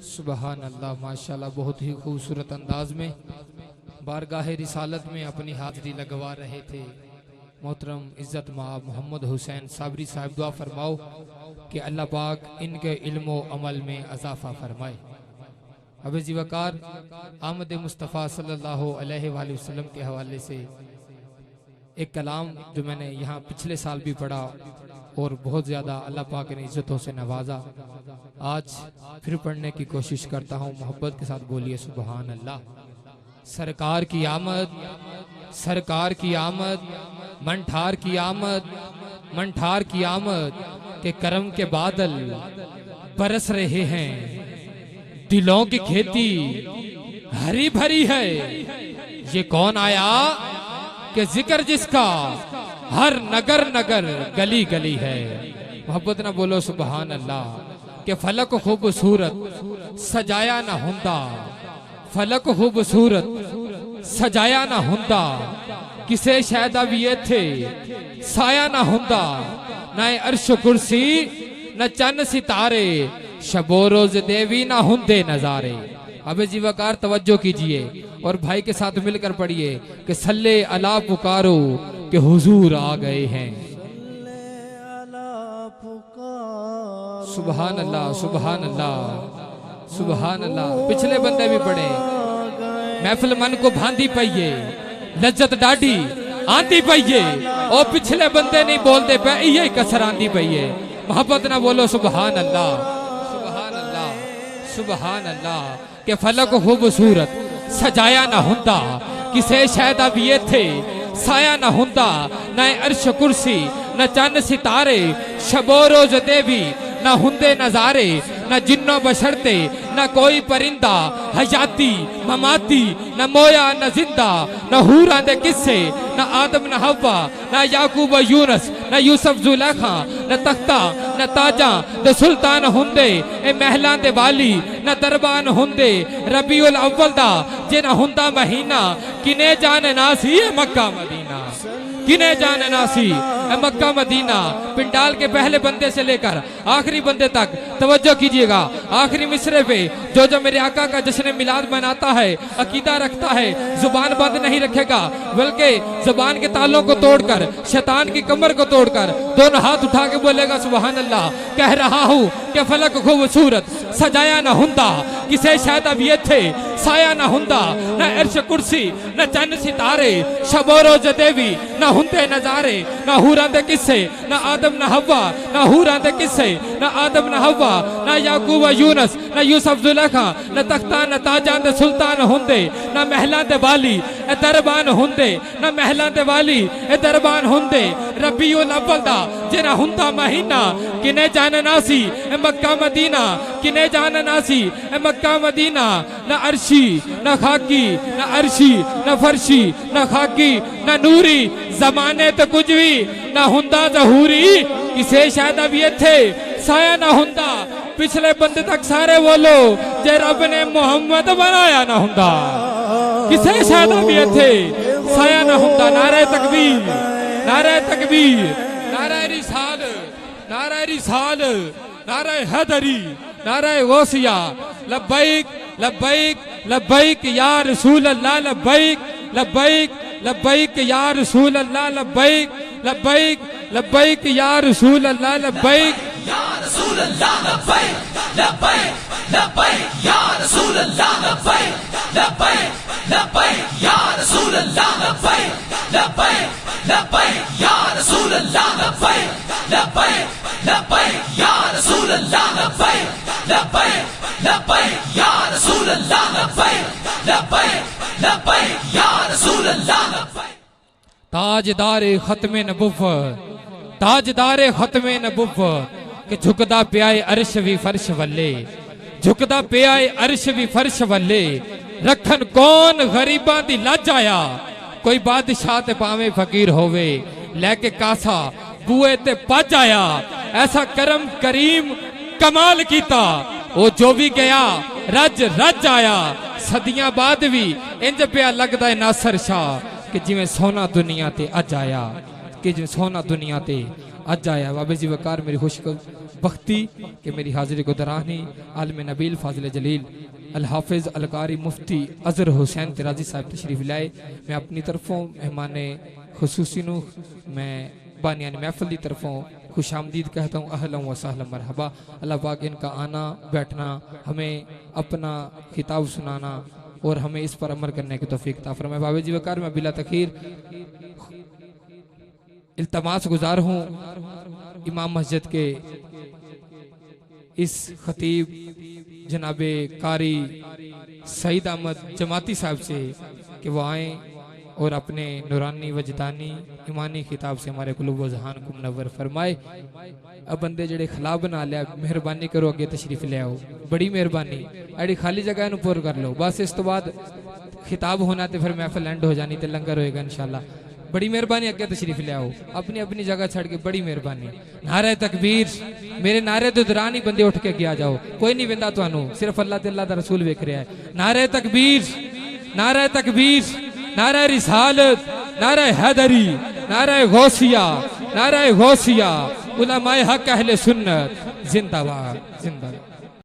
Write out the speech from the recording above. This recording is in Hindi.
सुबहान अल्लाह, माशाल्लाह, बहुत ही खूबसूरत अंदाज में बारगाह रिसालत में अपनी हाजिरी लगवा रहे थे मोहतरम इज़्ज़त माब मोहम्मद हुसैन साबरी साहब। दुआ फरमाओ कि अल्लाह पाक इनके इल्म व अमल में अजाफा फरमाए। अब जी वकार आमद मुस्तफ़ा सल्लल्लाहु अलैहि वसल्लम के हवाले से एक कलाम जो मैंने यहाँ पिछले साल भी पढ़ा और बहुत ज़्यादा अल्लाह पाक ने इज़्ज़तों से नवाजा, आज फिर पढ़ने की कोशिश करता हूँ। मोहब्बत के साथ बोलिए सुबहान अल्लाह। सरकार की आमद, सरकार की आमद, मन ठार की आमद, मन ठार की आमद के करम के बादल बरस रहे हैं। दिलों की खेती हरी भरी है। ये कौन आया कि जिक्र जिसका हर नगर नगर गली गली है। मोहब्बत ना बोलो सुबहान अल्लाह। के फलक खूबसूरत सजाया ना हुंदा, फलक खूबसूरत सजाया ना हुंदा, किसे शायद अब ये थे साया ना हुंदा। ना अर्श कुर्सी न चन्न सितारे, शबो रोज देवी ना हुंदे नजारे। अबे जीवकार तवज्जो कीजिए और भाई के साथ मिलकर पढ़िए कि सल्ले अला पुकारो कि हुजूर आ गए हैं। सुबहान अल्लाह, सुबहान अल्लाह, सुबहान अल्लाह। पिछले बंदे भी पढ़े। महफिल मन को भांदी पईए, लज्जत डाडी आंदी पईए, और पिछले बंदे नहीं बोलते पे यही कसर आंदी पईए। मोहब्बत ना बोलो सुबहान अल्लाह, सुबहान अल्लाह, सुबहान अल्लाह। के फलक खूबसूरत सजाया ना हुंदा, किसे शायद अब ये थे साया ना हुंदा। न अर्श कुर्सी न चन्न सितारे, शबो रोज देवी न हुंदे नजारे। न जिन्नो बशरते न कोई परिंदा, हयाती ममाती न मोया न जिंदा। न हूरा दे किस्से न आदम न हवा, न याकूब यूनस न यूसुफ जुलेखा। न तख्ता न ताजा दे सुल्तान हुंदे, ए महलां दे वाली न दरबान हुंदे। रबीउल अव्वल दा जे न हुंदा महीना, किने जाने नासी ए मक्का मदीना, किने जाने नासी ए मक्का मदीना। पिंडाल के पहले बंदे से लेकर आखिरी बंदे तक तवज्जो कीजिएगा। आखिरी मिसरे पे जो जो मेरे आका का जश्न मिलाद मनाता है, अकीदा रखता है, जुबान बंद नहीं रखेगा, बल्कि जुबान के तालों को तोड़कर, शैतान की कमर को तोड़कर दोनों हाथ उठा के बोलेगा सुबहान अल्लाह। कह रहा हूँ कि फलक खूबसूरत सजाया ना हुंदा, किसे शायद अब ये थे साया ना हुंदा। न अर्श कुर्सी न चन्न सितारे, शबो रोज देवी न हुंदे नजारे। न हूरा दे किस्से न आदम न हवा, न हूरा दे किस्से न आदम न हवा। न याकूब यूनस न यूसुफ जुलेखा। न तख्ता न ताजा दे सुल्तान हुंदे, न महलां दे वाली ए दरबान हुंदे, न महलां दे वाली ए दरबान हुंदे। रबीउल अव्वल दा जे ना हुंदा महीना, किने जाने नासी ए मक्का मदीना, किने जाने नासी ए मक्का मदीना। न अर्शी न खाकी न अर्शी न फर्शी न खाकी न नूरी, जमाने तो कुछ भी न हुंदा जहूरी। किसे शायद अब ये थे साया ना हुंदा। पिछले बंदे तक सारे बोलो जे रब ने मोहम्मद बनाया ना हुंदा, किसे शायद अब ये थे साया ना हुंदा। नारे तकबीर, नारे तकबीर, नारे रिसाल, नारे रिसाल, नारे हैदरी, नारे गौसिया। लब्बैक लब्बैक लब्बैक या रसूल अल्लाह, लब्बैक लब्बैक लब्बैक या रसूल अल्लाह, लब्बैक लब्बैक लब्बैक या रसूल अल्लाह, लब्बैक या रसूल अल्लाह, लब्बैक लब्बैक लब्बैक या रसूल अल्लाह, लब्बैक लब्बैक लब्बैक या रसूल अल्लाह, लब्बैक लब्बैक लब्बैक या रसूल अल्लाह, लब्बैक लब्बैक लब्बैक या रसूल अल्लाह, लब्बैक लब्बैक लब्बैक या रसूल अल्लाह, लब्बैक लब्बैक लब्बैक या रसूल अल्लाह, लब्बैक। ताजदारे खत्मे नबुव्वत, ताजदारे खत्मे नबुव्वत कि झुकदा प्याए अर्श भी फर्श वल्ले, झुकदा प्याए अर्श भी फर्श वल्ले। रखन कौन गरीबां दी लज आया, कोई बादशाह ते पावे फकीर होवे, लेके कासा बुए ते पज आया। ऐसा करम करीम कमाल कीता, ओ जो भी गया रज रज आया। सदियां बाद भी इंज पिया लगदा है नासर शाह कि जिवें सोना दुनिया ते अज आया, कि जिवें सोना दुनिया ते अज आया बाबे जी वकार मेरी खुश बख्ती कि मेरी हाजिरी को दरानी आलम नबील फाजिल जलील अल हाफिज अलकारी मुफ्ती अजहर हुसैन तिराजी साहब तशरीफ लाए। मैं अपनी तरफों मेहमान खुसूसी नू मैं बानियान महफिल की तरफों खुश आमदीद कहता हूँ। अहलन व सहलन मरहबा। अल्लाह पाक इनका आना बैठना हमें अपना खिताब सुनाना और हमें इस पर अमल करने की तौफीक अता फरमाए। बाबे जी वकार मैं बिला तखीर इल्तमास गुजार हूँ इमाम मस्जिद के इस खतीब जनाबे कारी सईद अहमद जमाती साहब से कि वो आए और अपने नूरानी वजदानी ईमानी खिताब से हमारे कुलूब व ज़हान को मुनव्वर फरमाए। अब बंदे जड़े खिला बना लिया मेहरबानी करो अगे तशरीफ ले आओ, बड़ी मेहरबानी। अड़ी खाली जगह नू पूर कर लो बस। इस तो बाद खिताब होना तो फिर महफिल एंड हो जानी तो लंगर होएगा इंशाल्लाह। बड़ी मेहरबानी अगे तशरीफ ले आओ, अपनी अपनी जगह छड़ के बड़ी मेहरबानी। नारे तकबीर मेरे नारे तो दौरान ही बंदे उठ के गया जाओ, कोई नहीं वेंदा तुहानू, सिर्फ अल्लाह ते अल्लाह दा रसूल वेख रहा है। नारे तकबीर नारे तकबीर नारे रिसालत नारे हैदरी नारे गौसिया नारे गौसिया उलमाए हक अहले सुन्नत जिंदाबाद जिंदाबाद।